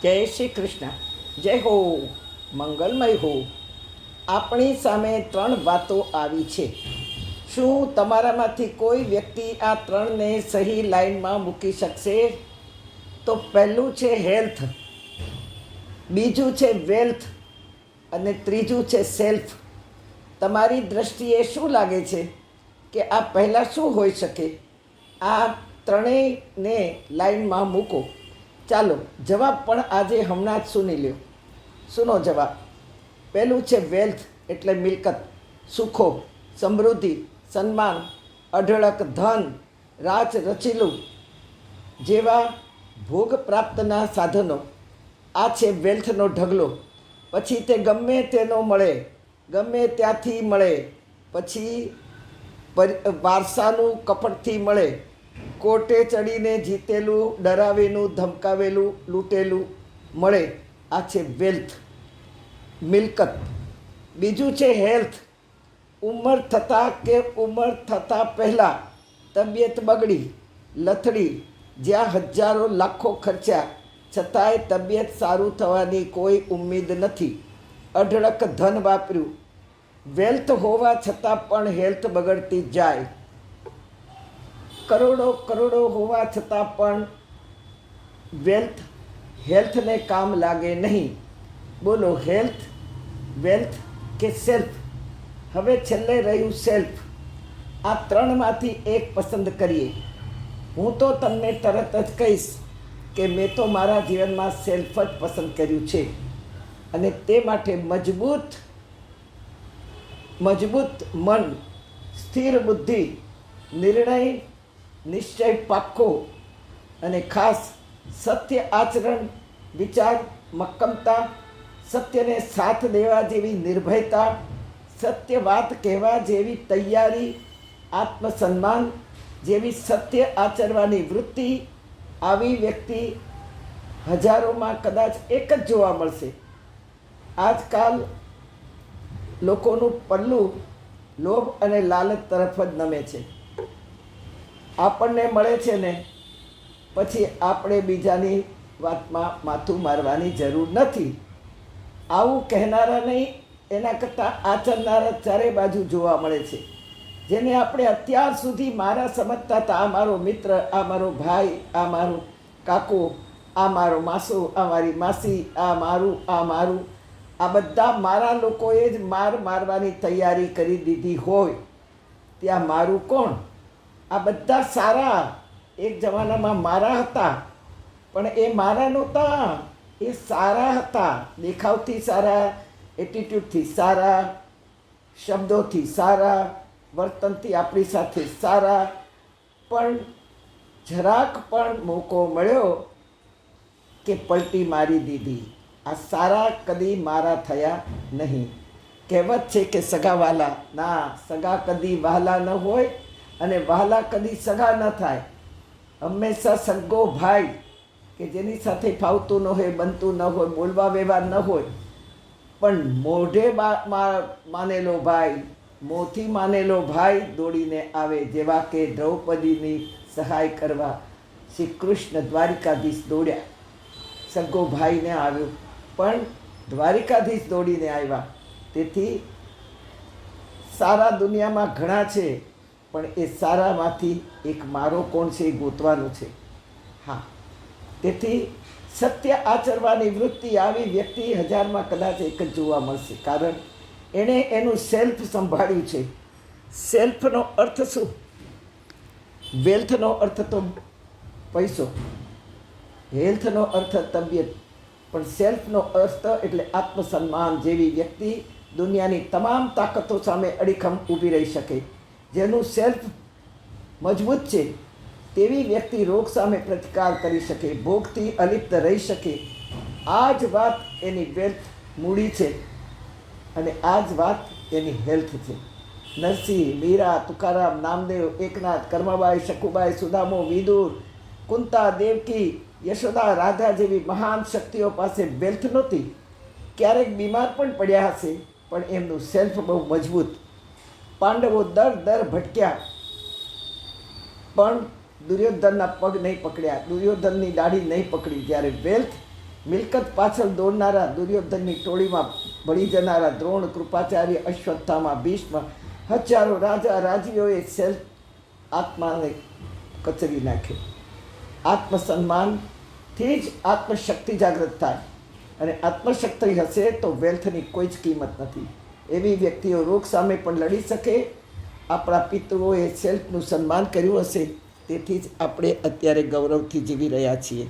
જય શ્રી કૃષ્ણ. જય હો, મંગલમય હો. આપણી સામે 3 વાતો આવી છે. શું તમારામાંથી કોઈ વ્યક્તિ આ 3ને સહી લાઈનમાં મૂકી શકશે? તો પહેલું છે હેલ્થ, બીજું છે વેલ્થ અને ત્રીજું છે સેલ્ફ. તમારી દ્રષ્ટિએ શું લાગે છે કે આ પહેલાં શું હોઈ શકે? આ ત્રણેયને લાઈનમાં મૂકો. ચાલો જવાબ પણ આજે હમણાં જ સુની લ્યો. સુનો જવાબ. પહેલું છે વેલ્થ એટલે મિલકત, સુખો, સમૃદ્ધિ, સન્માન, અઢળક ધન, રાજ રચીલું જેવા ભોગ પ્રાપ્તના સાધનો. આ છે વેલ્થનો ઢગલો. પછી તે ગમે તેનો મળે, ગમે ત્યાંથી મળે. પછી વારસાનું કપટથી મળે, કોર્ટે ચડીને જીતેલું, ડરાવેલું, ધમકાવેલું, લૂંટેલું મળે. આ છે વેલ્થ, મિલકત. બીજું છે હેલ્થ. ઉંમર થતાં કે ઉંમર થતાં પહેલાં તબિયત બગડી, લથડી, જ્યાં હજારો લાખો ખર્ચ્યા છતાંય તબિયત સારું થવાની કોઈ ઉમ્મીદ નથી. અઢળક ધન વાપર્યું, વેલ્થ હોવા છતાં પણ હેલ્થ બગડતી જાય. કરોડો કરોડો હોવા છતાં પણ વેલ્થ હેલ્થને કામ લાગે નહીં. બોલો, હેલ્થ, વેલ્થ કે સેલ્ફ? હવે છેલ્લે રહ્યું સેલ્ફ. આ 3માંથી એક પસંદ કરીએ. હું તો તમને તરત જ કહીશ કે મેં તો મારા જીવનમાં સેલ્ફ જ પસંદ કર્યું છે. અને તે માટે મજબૂત મન, સ્થિર બુદ્ધિ, નિર્ણય, નિશ્ચય પાક્કો અને ખાસ સત્ય આચરણ, વિચાર, મક્કમતા, સત્યને સાથ દેવા જેવી નિર્ભયતા, સત્ય વાત કહેવા જેવી તૈયારી, આત્મસન્માન જેવી સત્ય આચરવાની વૃત્તિ. આવી વ્યક્તિ હજારોમાં કદાચ એક જ જોવા મળશે. આજકાલ લોકોનું પલ્લું લોભ અને લાલચ તરફ જ નમે છે. આપણને મળે છે ને પછી આપણે બીજાની વાતમાં માથું મારવાની જરૂર નથી. આવું કહેનારા નહીં, એના કરતાં આચરનારા ચારે બાજુ જોવા મળે છે. જેને આપણે અત્યાર સુધી મારા સમજતા હતા, આ મારો મિત્ર, આ મારો ભાઈ, આ મારો કાકો, આ મારો માસો, આ મારી માસી, આ મારું, આ બધા મારા લોકોએ જ મારવાની તૈયારી કરી દીધી હોય ત્યાં મારું કોણ? આ બધા સારા એક જમાનામાં મારા હતા, પણ એ મારા નહોતા, એ સારા હતા. દેખાવથી સારા, એટીટ્યૂડથી સારા, શબ્દોથી સારા, વર્તનથી આપણી સાથે સારા. પણ જરાક પણ મોકો મળ્યો કે પલટી મારી દીધી. આ સારા કદી મારા થયા નહીં. કહેવત છે કે સગા વહાલા ના, સગા કદી વહાલા ન હોય અને વહાલા કદી સગા ન થાય. હંમેશા સગો ભાઈ કે જેની સાથે ફાવતું ન હોય, બનતું ન હોય, બોલવા વ્યવહાર ન હોય, પણ મોઢે માનેલો ભાઈ, મોંથી માનેલો ભાઈ દોડીને આવે. જેવા કે દ્રૌપદીની સહાય કરવા શ્રી કૃષ્ણ દ્વારિકાધીશ દોડ્યા. સગો ભાઈને આવ્યો પણ દ્વારિકાધીશ દોડીને આવ્યા. તેથી સારા દુનિયામાં ઘણા છે, પણ એ સારામાંથી એક મારો કોણ છે એ ગોતવાનું છે. હા, તેથી સત્ય આચરવાની વૃત્તિ આવી વ્યક્તિ હજારમાં કદાચ એક જ જોવા મળશે. કારણ એણે એનું સેલ્ફ સંભાળ્યું છે. સેલ્ફનો અર્થ શું? વેલ્થનો અર્થ તો પૈસો, હેલ્થનો અર્થ તબિયત, પણ સેલ્ફનો અર્થ એટલે આત્મસન્માન. જેવી વ્યક્તિ દુનિયાની તમામ તાકાતો સામે અડીખમ ઊભી રહી શકે. જેનું સેલ્ફ મજબૂત છે તેવી વ્યક્તિ રોગ સામે પ્રતિકાર કરી શકે, ભોગથી અલિપ્ત રહી શકે. આ જ વાત એની વેલ્થ મૂડી છે અને આ જ વાત એની હેલ્થ છે. નરસિંહ, મીરા, તુકારામ, નામદેવ, એકનાથ, કર્મબાઈ, શકુબાઈ, સુદામો, વિદુર, કુંતા, દેવકી, યશોદા, રાધા જેવી મહાન શક્તિઓ પાસે વેલ્થ નહોતી. ક્યારેક બીમાર પણ પડ્યા હશે, પણ એમનું સેલ્ફ બહુ મજબૂત. પાંડવો દર ભટક્યા પણ દુર્યોધનના પગ નહીં પકડ્યા, દુર્યોધનની દાઢી નહીં પકડી. જ્યારે વેલ્થ મિલકત પાછળ દોડનારા દુર્યોધનની ટોળીમાં ભળી જનારા દ્રોણ, કૃપાચાર્ય, અશ્વત્થામા, ભીષ્મ, હજારો રાજા રાજીઓએ સેલ્ફ આત્માને કચરી નાખ્યો. આત્મસન્માનથી જ આત્મશક્તિ જાગૃત થાય, અને આત્મશક્તિ હશે તો વેલ્થની કોઈ જ કિંમત નથી. એવી વ્યક્તિઓ રોગ સામે પણ લડી શકે. આપણા પિતૃઓએ સેલ્ફનું સન્માન કર્યું હશે, તેથી જ આપણે અત્યારે ગૌરવથી જીવી રહ્યા છીએ.